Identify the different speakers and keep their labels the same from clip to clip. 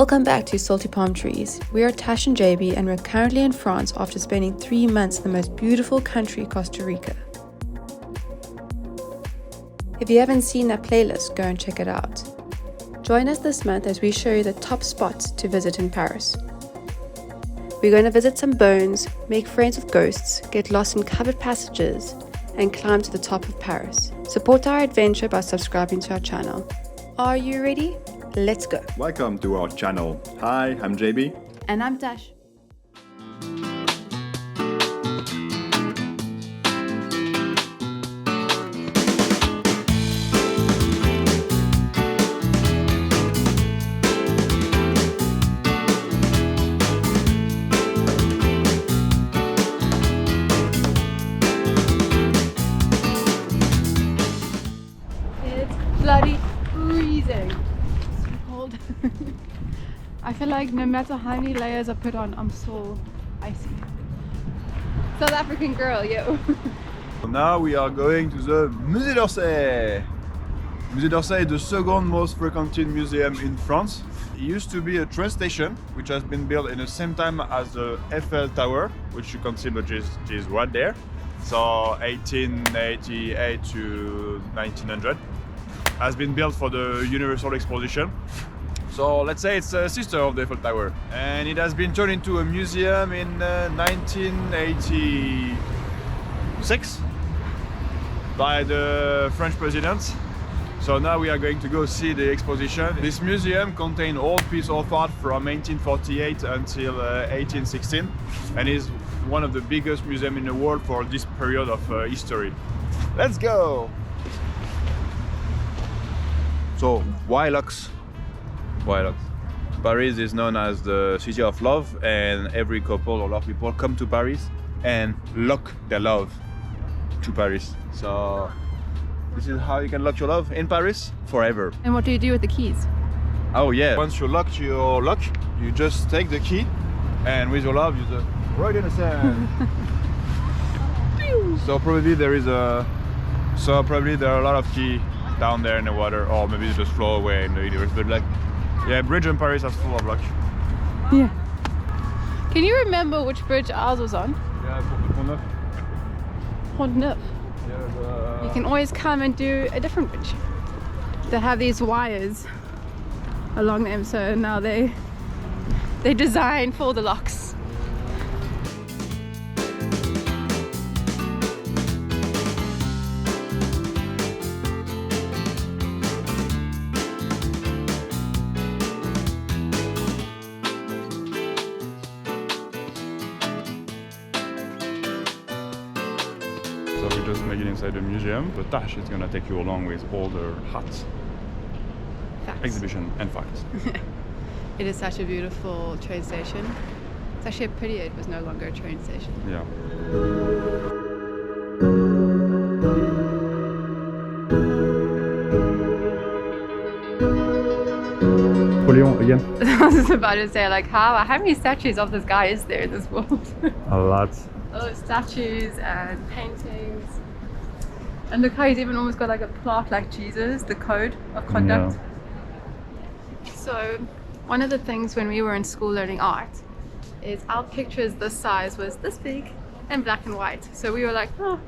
Speaker 1: Welcome back to Salty Palm Trees. We are Tash and JB and we're currently in France after spending 3 months in the most beautiful country, Costa Rica. If you haven't seen that playlist, go and check it out. Join us this month as we show you the top spots to visit in Paris. We're going to visit some bones, make friends with ghosts, get lost in covered passages, and climb to the top of Paris. Support our adventure by subscribing to our channel. Are you ready? Let's go.
Speaker 2: Welcome to our channel. Hi, I'm JB.
Speaker 1: And I'm Tash. It's bloody freezing. I feel like no matter how many layers I put on, I'm so icy. South African girl, yo.
Speaker 2: Now we are going to the Musée d'Orsay. Musée d'Orsay is the second most frequented museum in France. It used to be a train station, which has been built in the same time as the Eiffel Tower, which you can see, which is right there. So 1888 to 1900. Has been built for the Universal Exposition. So let's say it's a sister of the Eiffel Tower, and it has been turned into a museum in 1986 by the French president. So now we are going to go see the exposition. This museum contains old pieces of art from 1848 until 1816, and is one of the biggest museums in the world for this period of history. Let's go! So, why Lux? Why Lux? Paris is known as the city of love, and every couple or a lot of people come to Paris and lock their love to Paris. So this is how you can lock your love in Paris forever.
Speaker 1: And what do you do with the keys?
Speaker 2: Oh yeah, once you lock your lock, you just take the key, and with your love you just right in the sand. So probably there are a lot of keys down there in the water, or maybe they just flow away in the universe. But like, yeah, bridge in Paris is full of luck.
Speaker 1: Yeah. Can you remember which bridge ours was on?
Speaker 2: Yeah, Pont Neuf.
Speaker 1: Pont Neuf.
Speaker 2: Yeah,
Speaker 1: You can always come and do a different bridge. They have these wires along them, so now they design for the locks.
Speaker 2: So we just make it inside the museum. The Tash is gonna take you along with all the hats, exhibition and facts.
Speaker 1: It is such a beautiful train station. It's actually a pity it was no longer a train station.
Speaker 2: Yeah. Napoleon again.
Speaker 1: I was just about to say, like, how many statues of this guy is there in this world?
Speaker 2: A lot.
Speaker 1: Oh, statues and paintings. And look how he's even almost got like a plaque like Jesus, the code of conduct.
Speaker 2: Yeah.
Speaker 1: So one of the things when we were in school learning art is our pictures this size was this big and black and white. So we were like, oh,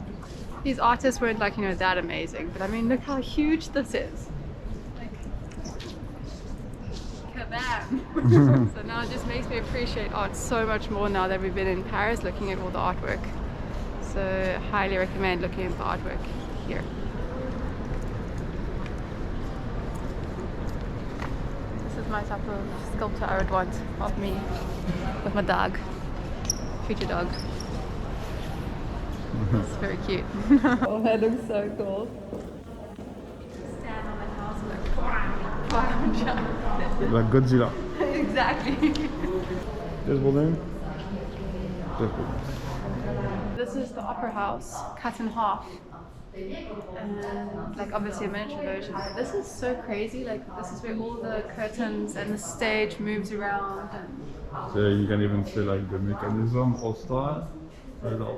Speaker 1: these artists weren't like, you know, that amazing. But I mean, look how huge this is. Like, kabam! So now it just makes me appreciate art so much more now that we've been in Paris looking at all the artwork. So highly recommend looking at the artwork here. This is my type of sculpture I would want of me with my dog, future dog. It's very cute. Oh, that looks so cool. Stand on the house and
Speaker 2: Like Godzilla.
Speaker 1: Exactly.
Speaker 2: This building.
Speaker 1: This is the opera house cut in half. And like obviously a miniature version. This is so crazy, like this is where all the curtains and the stage moves around, and
Speaker 2: So you can even see like the mechanism all style,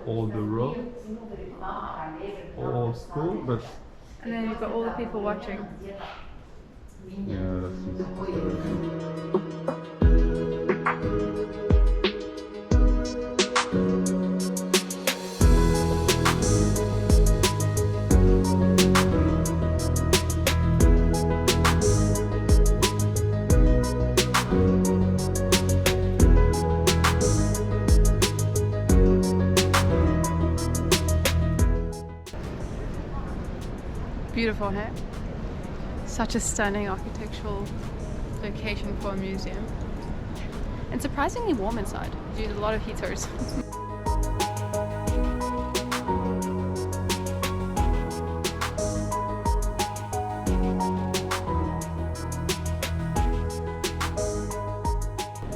Speaker 2: all the row, all school, but
Speaker 1: and then you've got all the people watching.
Speaker 2: yeah, that's
Speaker 1: Beautiful, hey? Such a stunning architectural location for a museum. And surprisingly warm inside. You use a lot of heaters.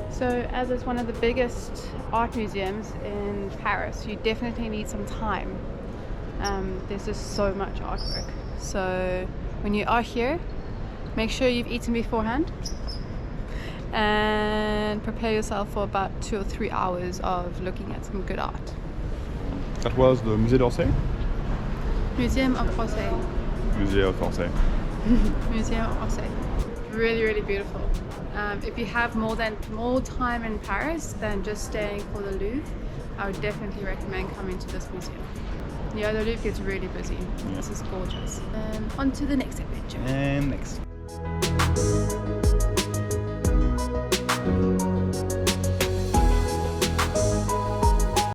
Speaker 1: So as it's one of the biggest art museums in Paris, you definitely need some time. There's just so much artwork. So when you are here, make sure you've eaten beforehand and prepare yourself for about 2 or 3 hours of looking at some good art.
Speaker 2: That was the Musée d'Orsay?
Speaker 1: Museum of Orsay.
Speaker 2: Musée of Orsay.
Speaker 1: Museum of Orsay. Really, really beautiful. If you have more time in Paris than just staying for the Louvre, I would definitely recommend coming to this museum. Yeah, the Louvre gets really busy. Yeah. This is gorgeous. On to the next adventure.
Speaker 2: And next.